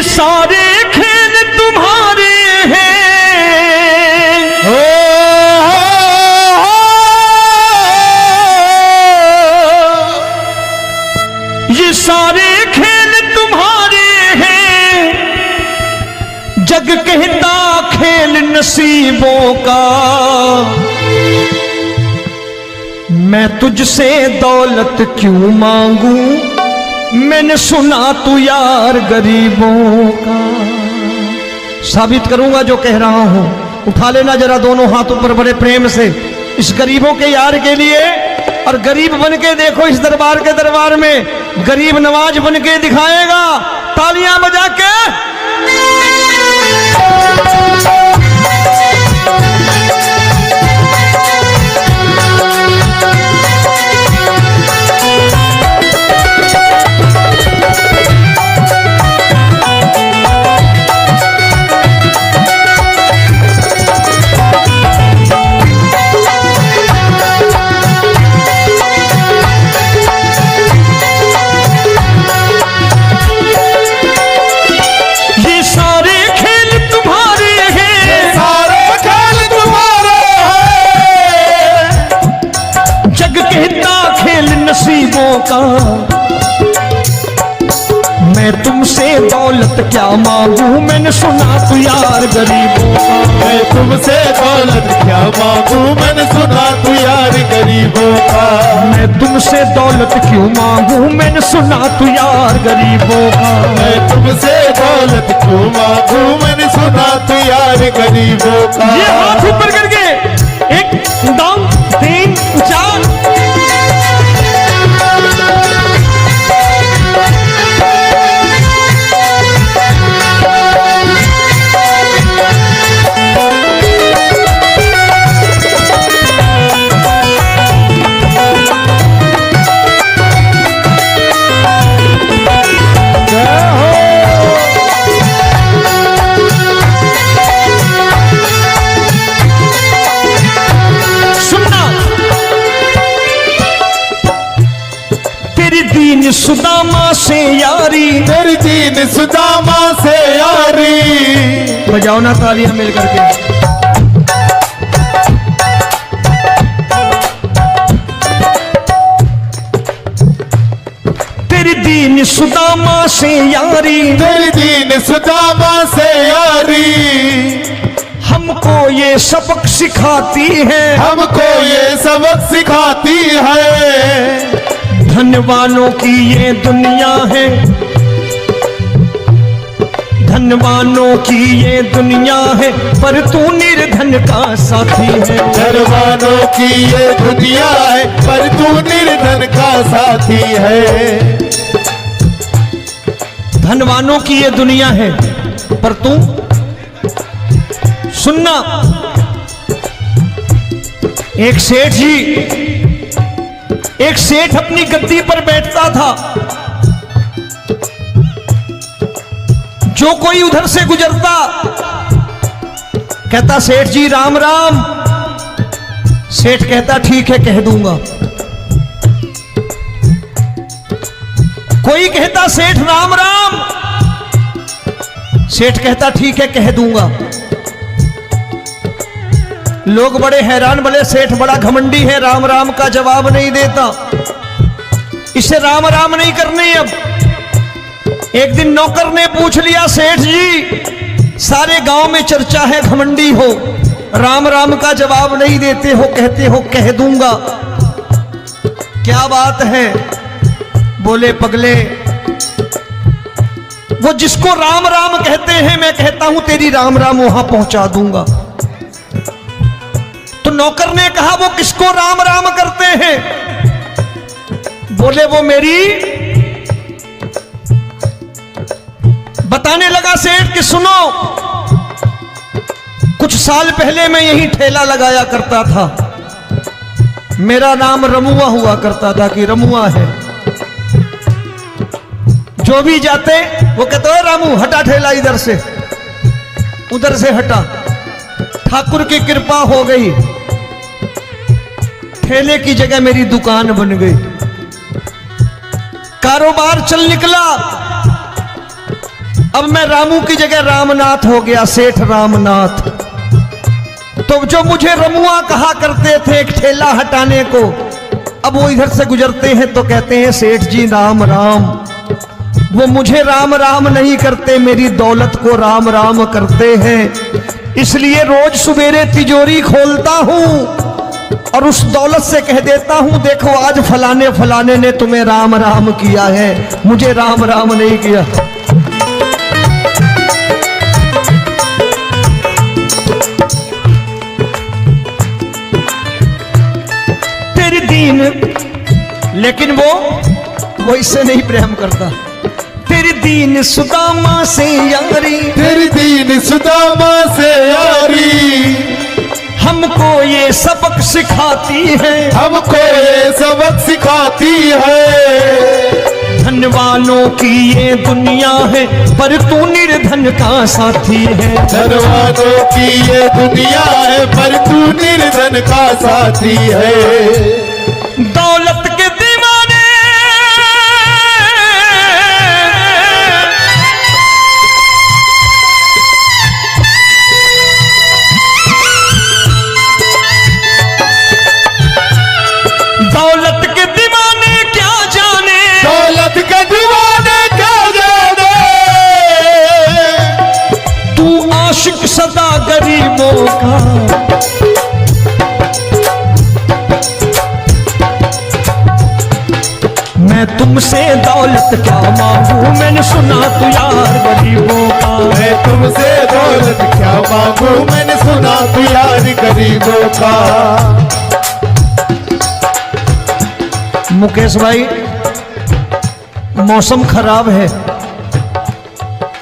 ये सारे खेल तुम्हारे हैं, ये सारे खेल तुम्हारे हैं, जग कहता खेल नसीबों का। मैं तुझसे दौलत क्यों मांगू, मैंने सुना तू यार गरीबों का। साबित करूंगा जो कह रहा हूं। उठा लेना जरा दोनों हाथों पर बड़े प्रेम से इस गरीबों के यार के लिए, और गरीब बन के देखो इस दरबार के दरबार में गरीब नवाज बन के दिखाएगा, तालियां बजा के। नसीबों का। मैं तुमसे दौलत क्या मांगू, मैंने सुना तू यार गरीबों का। मैं तुमसे दौलत क्या मांगू, मैंने सुना तू यार गरीबों का। मैं तुमसे दौलत क्यों मांगू, मैंने सुना तू यार गरीबों का। मैं तुमसे दौलत क्यों मांगू, मैंने सुना तू यार गरीबों का। ये हाथ ऊपर करके 1 2 3 4। सुदामा से यारी, तेरी दीन सुदामा से यारी। बजाओ ना तालियां मिल करके। तेरी दीन सुदामा से यारी, तेरी दीन सुदामा से यारी। हमको ये सबक सिखाती है, हमको ये सबक सिखाती है। धनवानों की ये दुनिया है, धनवानों की ये दुनिया है, पर तू निर्धन का साथी है। धनवानों की ये दुनिया है, पर तू निर्धन का साथी है। धनवानों की ये दुनिया है, पर तू सुनना। एक सेठ अपनी गद्दी पर बैठता था। जो कोई उधर से गुजरता कहता सेठ जी राम राम। सेठ कहता ठीक है कह दूंगा। कोई कहता सेठ राम राम। सेठ कहता ठीक है कह दूंगा। लोग बड़े हैरान, बोले सेठ बड़ा घमंडी है, राम राम का जवाब नहीं देता, इसे राम राम नहीं करनी। अब एक दिन नौकर ने पूछ लिया सेठ जी सारे गांव में चर्चा है घमंडी हो, राम राम का जवाब नहीं देते हो, कहते हो कह दूंगा, क्या बात है? बोले पगले वो जिसको राम राम कहते हैं मैं कहता हूं तेरी राम राम वहां पहुंचा दूंगा। तो नौकर ने कहा वो किसको राम राम करते हैं? बोले वो मेरी। बताने लगा सेठ कि सुनो, कुछ साल पहले मैं यही ठेला लगाया करता था, मेरा नाम रमुआ हुआ करता था कि रमुआ है। जो भी जाते वो कहते हो रामू हटा ठेला इधर से, उधर से हटा। ठाकुर की कृपा हो गई, ठेले की जगह मेरी दुकान बन गई, कारोबार चल निकला। अब मैं रामू की जगह रामनाथ हो गया, सेठ रामनाथ। तो जो मुझे रमुआ कहा करते थे एक ठेला हटाने को, अब वो इधर से गुजरते हैं तो कहते हैं सेठ जी राम राम। वो मुझे राम राम नहीं करते, मेरी दौलत को राम राम करते हैं। इसलिए रोज सवेरे तिजोरी खोलता हूं और उस दौलत से कह देता हूं देखो आज फलाने फलाने ने तुम्हें राम राम किया है, मुझे राम राम नहीं किया। तेरी दीन, लेकिन वो इससे नहीं प्रेम करता। तेरी दीन सुदामा से यारी, तेरी दीन सुदामा से यारी हमको ये सबक सिखाती है, हमको ये सबक सिखाती है। धन वालों की ये दुनिया है पर तू निर्धन का साथी है। धन वालों की ये दुनिया है पर तू निर्धन का साथी है। दौलत के दीवाने दौलत के दीवाने क्या जाने, दौलत के दीवाने क्या जाने। तू आशिक सदा गरीबों का। मैं तुमसे दौलत क्या मांगू, मैंने सुना तू यार गरीबों का। मैं तुमसे दौलत क्या मांगू, मैंने सुना तू यार गरीबों का। मुकेश भाई, मौसम खराब है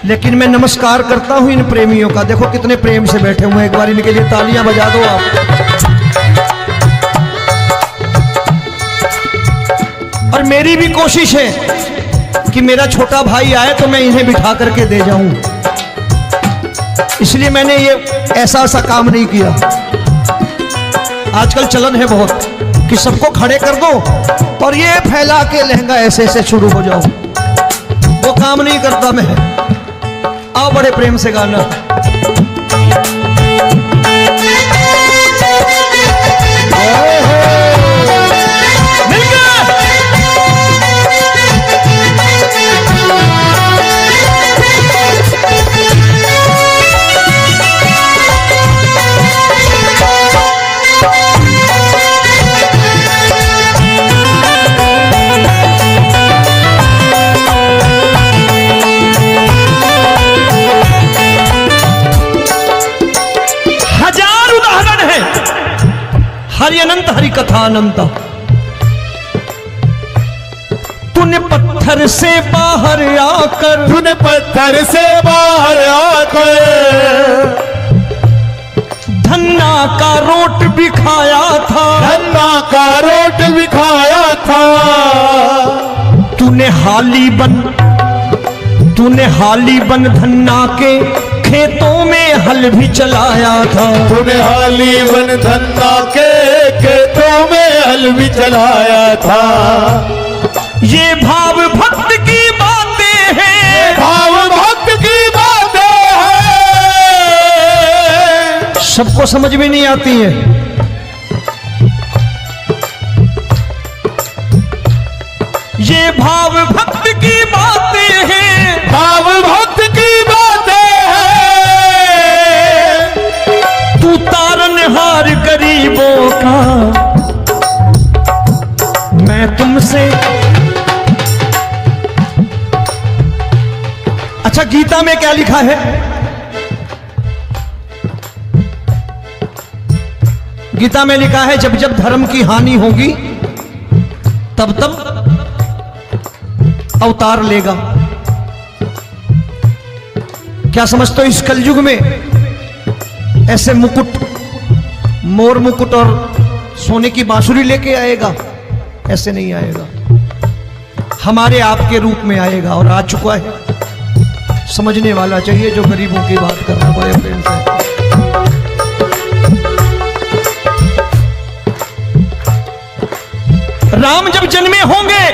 लेकिन मैं नमस्कार करता हूं इन प्रेमियों का। देखो कितने प्रेम से बैठे हुए हैं, एक बार इनके लिए तालियां बजा दो आप। और मेरी भी कोशिश है कि मेरा छोटा भाई आए तो मैं इन्हें बिठा करके दे जाऊं, इसलिए मैंने ये ऐसा काम नहीं किया। आजकल चलन है बहुत कि सबको खड़े कर दो और ये फैला के लहंगा ऐसे ऐसे शुरू हो जाओ, वो काम नहीं करता मैं। आओ बड़े प्रेम से गाना। हरि अनंत हरि कथा अनंत। तूने पत्थर से बाहर आकर, तूने पत्थर से बाहर आकर धन्ना का रोट भी खाया था, धन्ना का रोट भी खाया था। तूने हाली बन धन्ना के खेतों में हल भी चलाया था। तूने हाली बन धन्ना के खेतों में हल भी चलाया था। ये भाव भक्त की बातें हैं, भाव भक्त की बातें हैं। सबको समझ में नहीं आती है। ये भाव भक्त की बातें हैं, भाव भक्त की बातें हैं। तू तारनहार गरीबों का। मैं तुमसे, अच्छा गीता में क्या लिखा है? गीता में लिखा है जब जब धर्म की हानि होगी तब तब अवतार लेगा। क्या समझते हो इस कलयुग में ऐसे मुकुट, मोर मुकुट और सोने की बांसुरी लेके आएगा? ऐसे नहीं आएगा, हमारे आपके रूप में आएगा और आ चुका है। समझने वाला चाहिए जो गरीबों की बात कर रहा बड़े प्रेम से। राम जब जन्मे होंगे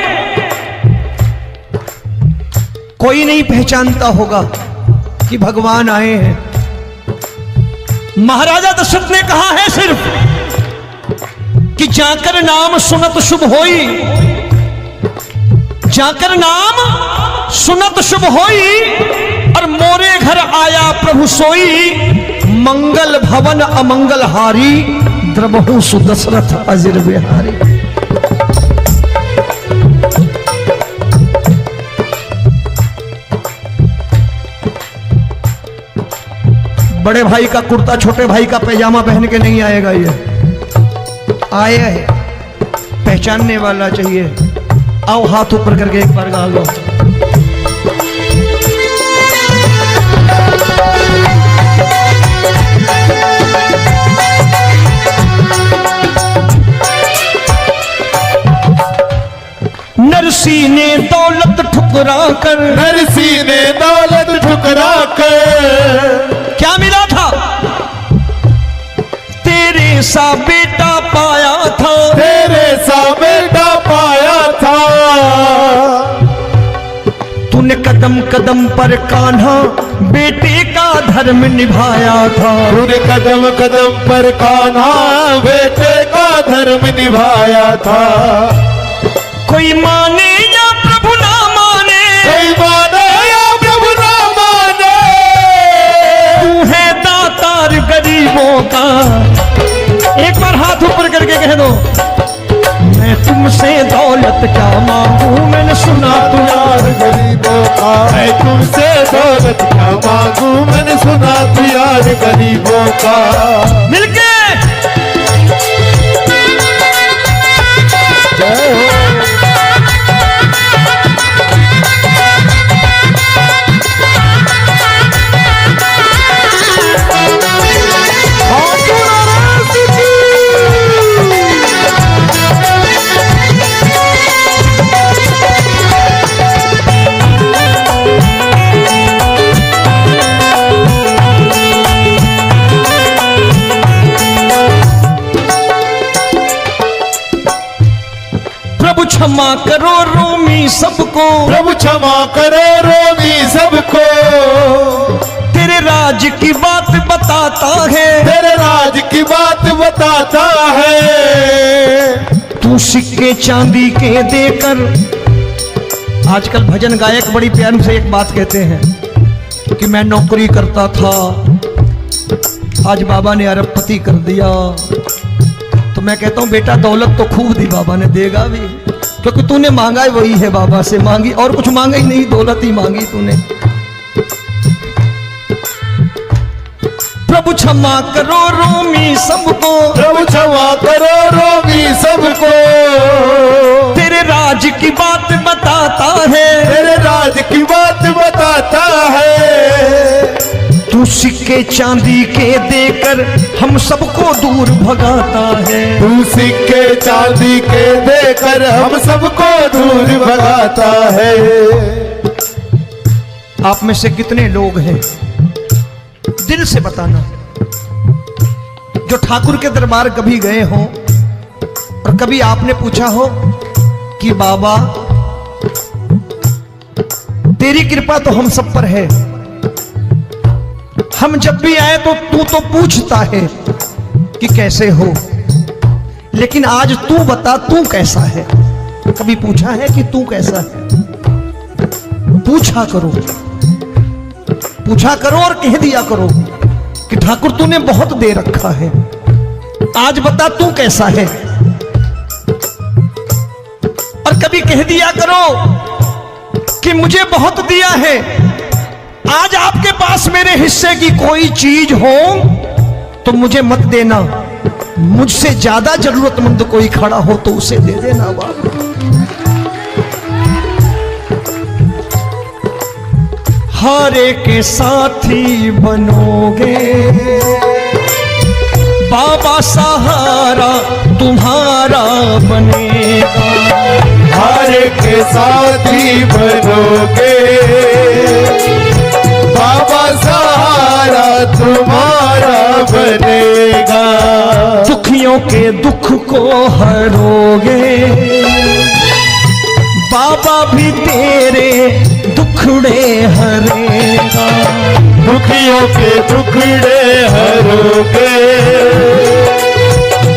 कोई नहीं पहचानता होगा, कि भगवान आए हैं। महाराजा दशरथ ने कहा है सिर्फ कि जाकर नाम सुनत शुभ होई, जाकर नाम सुनत शुभ होई, और मोरे घर आया प्रभु सोई, मंगल भवन अमंगल हारी, द्रबहु सुदशरथ अजिर बिहारी। बड़े भाई का कुर्ता छोटे भाई का पैजामा पहन के नहीं आएगा, ये आया है पहचानने वाला चाहिए। आओ हाथ ऊपर करके एक बार गा लो। नरसी ने दौलत ठुकरा कर, नरसी ने दौलत ठुकरा कर, क्या मिला था? तेरे सा बेटा पाया था, तेरे सा बेटा पाया था। तूने कदम कदम पर कान्हा बेटे का धर्म निभाया था, तूने कदम कदम पर कान्हा बेटे का धर्म निभाया था। कोई माने या प्रभु ना माने, कोई माने या प्रभु ना माने, तू है दातार गरीबों का। एक बार हाथ ऊपर करके कह दो, मैं तुमसे दौलत क्या मांगू, मैंने सुना तू यार गरीबों का। मैं तुमसे दौलत क्या मांगू, मैंने सुना तू यार गरीबों का। मिलके जय हो। क्षमा करो रोमी सबको, प्रभु क्षमा करो रोमी सबको। तेरे राज की बात बताता है, तेरे राज की बात बताता है। तू सिक्के चांदी के देकर, आजकल भजन गायक बड़ी प्यार से एक बात कहते हैं कि मैं नौकरी करता था, आज बाबा ने अरबपति कर दिया। तो मैं कहता हूं बेटा दौलत तो खूब दी बाबा ने, देगा भी, क्योंकि तूने मांगा ही वही है, बाबा से मांगी और कुछ मांगा ही नहीं, दौलत ही मांगी तूने। प्रभु क्षमा करो रोमी सबको, प्रभु क्षमा करो रोमी सबको। तेरे राज की बात बताता है, तेरे राज की बात बताता है। तू सिक्के चांदी के देकर हम सबको दूर भगाता है, तू सिक्के चांदी के देकर हम सबको दूर भगाता है। आप में से कितने लोग हैं, दिल से बताना, जो ठाकुर के दरबार कभी गए हो और कभी आपने पूछा हो कि बाबा तेरी कृपा तो हम सब पर है, हम जब भी आए तो तू तो पूछता है कि कैसे हो, लेकिन आज तू बता तू कैसा है। कभी पूछा है कि तू कैसा है? पूछा करो, पूछा करो और कह दिया करो कि ठाकुर तूने बहुत दे रखा है, आज बता तू कैसा है। और कभी कह दिया करो कि मुझे बहुत दिया है, आज आपके पास मेरे हिस्से की कोई चीज हो तो मुझे मत देना, मुझसे ज्यादा जरूरतमंद कोई खड़ा हो तो उसे दे देना बाबा। हारे के साथी बनोगे बाबा, सहारा तुम्हारा बनेगा। हारे के साथी बनोगे बाबा, सहारा तुम्हारा बनेगा। दुखियों के दुख को हरोगे बाबा, भी तेरे दुख दुखड़े हरेगा। दुखियों के दुखड़े हरोगे,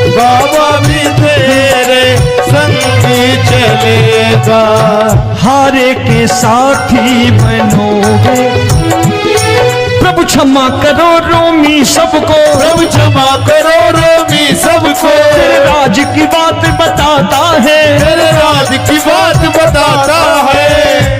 बाबा भी तेरे संगी चलेगा। हारे के साथी बनोगे, प्रभु क्षमा करो रोमी सबको, प्रभु क्षमा करो रोमी सबको। तेरे राज की बात बताता है, तेरे राज की बात बताता है।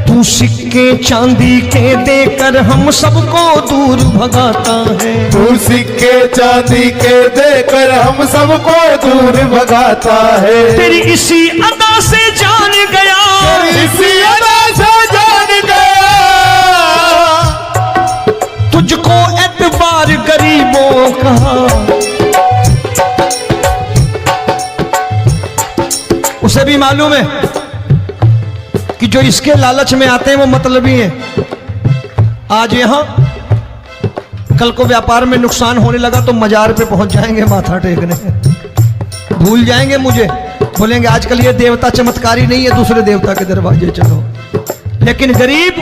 तू सिक्के चांदी के देकर हम सबको दूर भगाता है। तू सिक्के चांदी के देकर हम सबको दूर भगाता है। तेरी इसी अदा से जान गया, तेरी इसी अदा से जान गया, तुझको एतबार गरीबों का। उसे भी मालूम है कि जो इसके लालच में आते हैं वो मतलबी हैं। आज यहां कल को व्यापार में नुकसान होने लगा तो मजार पे पहुंच जाएंगे माथा टेकने, भूल जाएंगे मुझे, बोलेंगे आजकल ये देवता चमत्कारी नहीं है, दूसरे देवता के दरवाजे चलो। लेकिन गरीब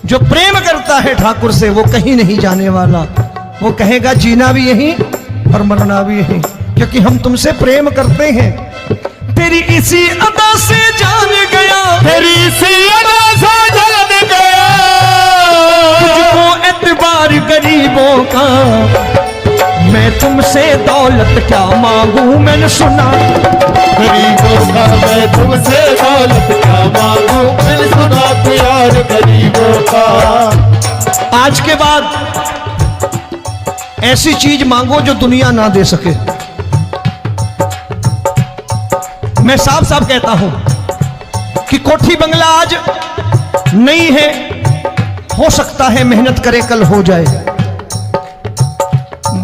जो प्रेम करता है ठाकुर से वो कहीं नहीं जाने वाला। वो कहेगा जीना भी यहीं और मरना भी यहीं, क्योंकि हम तुमसे प्रेम करते हैं। तेरी इसी अदा से जान गया, तेरी इसी अदा से जान गया, तुझको एतबार गरीबों का। मैं तुमसे दौलत क्या मांगू, मैंने सुना गरीबों का। मैं तुमसे दौलत क्या मांगू, मैंने सुना प्यार गरीबों का। आज के बाद ऐसी चीज मांगो जो दुनिया ना दे सके। मैं साफ साफ कहता हूं कि कोठी बंगला आज नहीं है, हो सकता है मेहनत करे कल हो जाए।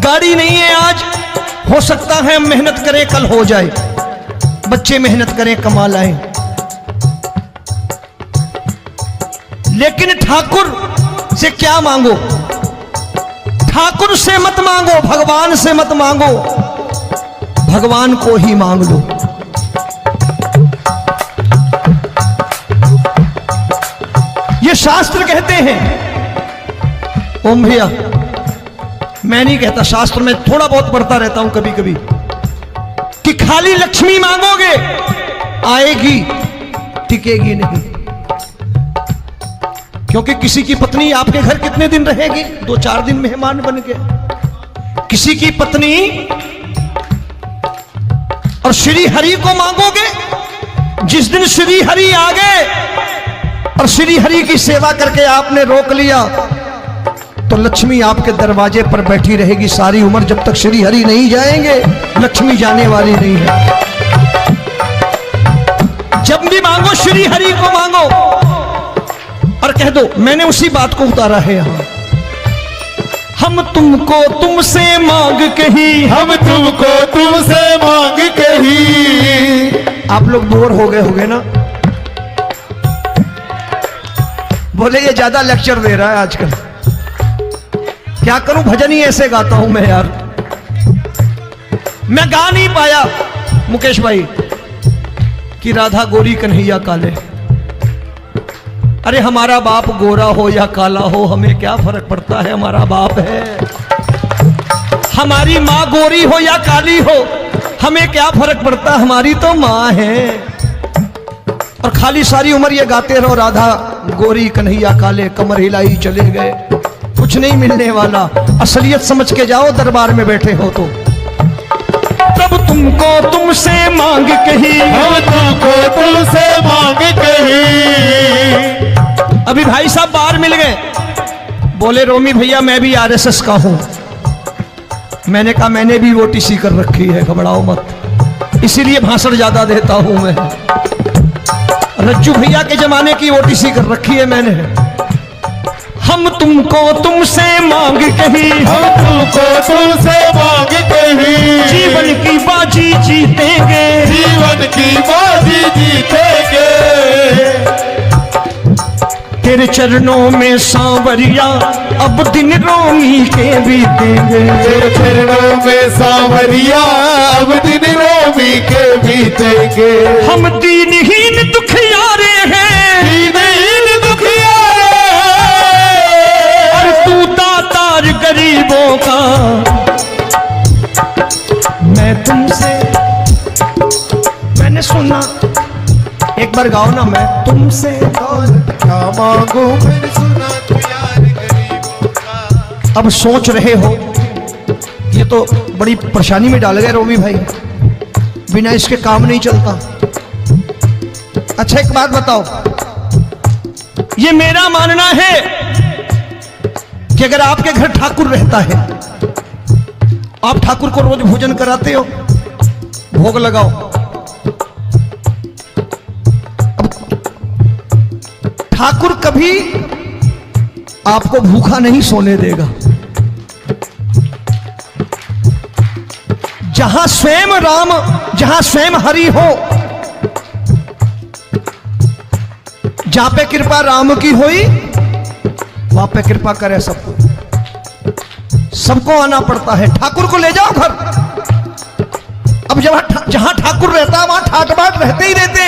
गाड़ी नहीं है आज, हो सकता है मेहनत करें कल हो जाए। बच्चे मेहनत करें कमा लाएं, लेकिन ठाकुर से क्या मांगो? ठाकुर से मत मांगो, भगवान से मत मांगो, भगवान को ही मांग लो। ये शास्त्र कहते हैं, ओम भैया मैं नहीं कहता, शास्त्र में थोड़ा बहुत पढ़ता रहता हूं कभी कभी, कि खाली लक्ष्मी मांगोगे आएगी, टिकेगी नहीं। क्योंकि किसी की पत्नी आपके घर कितने दिन रहेगी? 2-4 दिन मेहमान बन के। किसी की पत्नी और श्री हरि को मांगोगे, जिस दिन श्री हरि आ गए और श्री हरि की सेवा करके आपने रोक लिया तो लक्ष्मी आपके दरवाजे पर बैठी रहेगी सारी उम्र। जब तक श्री हरि नहीं जाएंगे लक्ष्मी जाने वाली नहीं है। जब भी मांगो श्री हरि को मांगो और कह दो मैंने उसी बात को उतारा है यहां, हम तुमको तुमसे मांग कही, हम तुमको तुमसे मांग कही। आप लोग बोर हो गए होंगे ना, बोले ये ज्यादा लेक्चर दे रहा है आजकल। क्या करूं, भजन ही ऐसे गाता हूं मैं यार। मैं गा नहीं पाया मुकेश भाई कि राधा गोरी कन्हैया काले। अरे हमारा बाप गोरा हो या काला हो हमें क्या फर्क पड़ता है, हमारा बाप है। हमारी माँ गोरी हो या काली हो हमें क्या फर्क पड़ता, हमारी तो माँ है। और खाली सारी उम्र ये गाते रहो राधा गोरी कन्हैया काले, कमर हिलाई चले गए, कुछ नहीं मिलने वाला। असलियत समझ के जाओ दरबार में बैठे हो तो। प्रभु तुमको तुमसे मांग कही, हम तुमको तुमसे मांग कही। अभी भाई साहब बाहर मिल गए, बोले रोमी भैया मैं भी आरएसएस का हूं। मैंने कहा मैंने भी ओटीसी कर रखी है, घबराओ मत, इसीलिए भाषण ज्यादा देता हूं मैं। रज्जू भैया के जमाने की ओटीसी कर रखी है मैंने। हम तुमको तुमसे मांग कही, हम तुमको तुमसे मांग कही। जीवन की बाजी जीतेंगे, जीवन की बाजी जीतेंगे। तेरे चरणों में सांवरिया अब दिन रोमी के बीतेंगे। तेरे चरणों में सांवरिया अब दिन रोमी के बीतेंगे। हम दीनहीन दुखियारे हैं, बार गाओ ना, मैं तुमसे दौलत क्या मांगू, मैंने सुना तू यार गरीबों का। अब सोच रहे हो ये तो बड़ी परेशानी में डाल गए रोवी भाई, बिना इसके काम नहीं चलता। अच्छा एक बात बताओ, ये मेरा मानना है कि अगर आपके घर ठाकुर रहता है, आप ठाकुर को रोज भोजन कराते हो, भोग लगाओ, अब ठाकुर कभी आपको भूखा नहीं सोने देगा। जहां स्वयं राम, जहां स्वयं हरि हो, जहां पे कृपा राम की हुई, वहां पे कृपा करे सबको, सबको आना पड़ता है। ठाकुर को ले जाओ घर। अब जहां ठाकुर रहता है वहां ठाट बाट रहते ही रहते।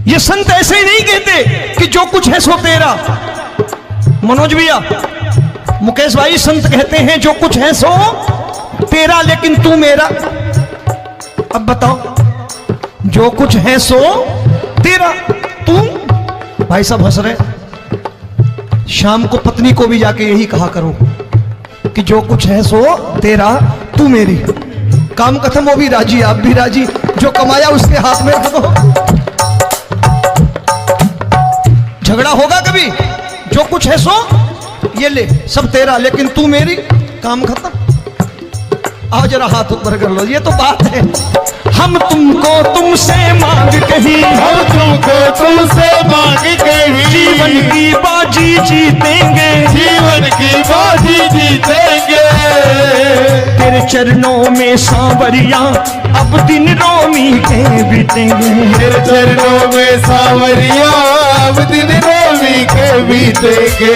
ये संत ऐसे ही नहीं कहते कि जो कुछ है सो तेरा। मनोज भैया, मुकेश भाई, संत कहते हैं जो कुछ है सो तेरा, लेकिन तू मेरा। अब बताओ, जो कुछ है सो तेरा, तू। भाई साहब हंस रहे। शाम को पत्नी को भी जाके यही कहा करो कि जो कुछ है सो तेरा, तू मेरी। काम खत्म, वो भी राजी, आप भी राजी, जो कमाया उसके हाथ में रख दो। झगड़ा होगा कभी? जो कुछ है सो ये ले, सब तेरा, लेकिन तू मेरी। काम खत्म। आओ जरा हाथ ऊपर कर लो, ये तो बात है। हम तुमको तुमसे मांग कहीं, हम तुमको तुमसे मांग कहीं, जीवन की बाजी जीतेंगे, जीवन की बाजी जीतेंगे। तेरे चरणों में सांवरिया अब दिन रोमी के बीतेंगे, तेरे चरणों में सांवरिया अब दिन रोमी के बीतेंगे।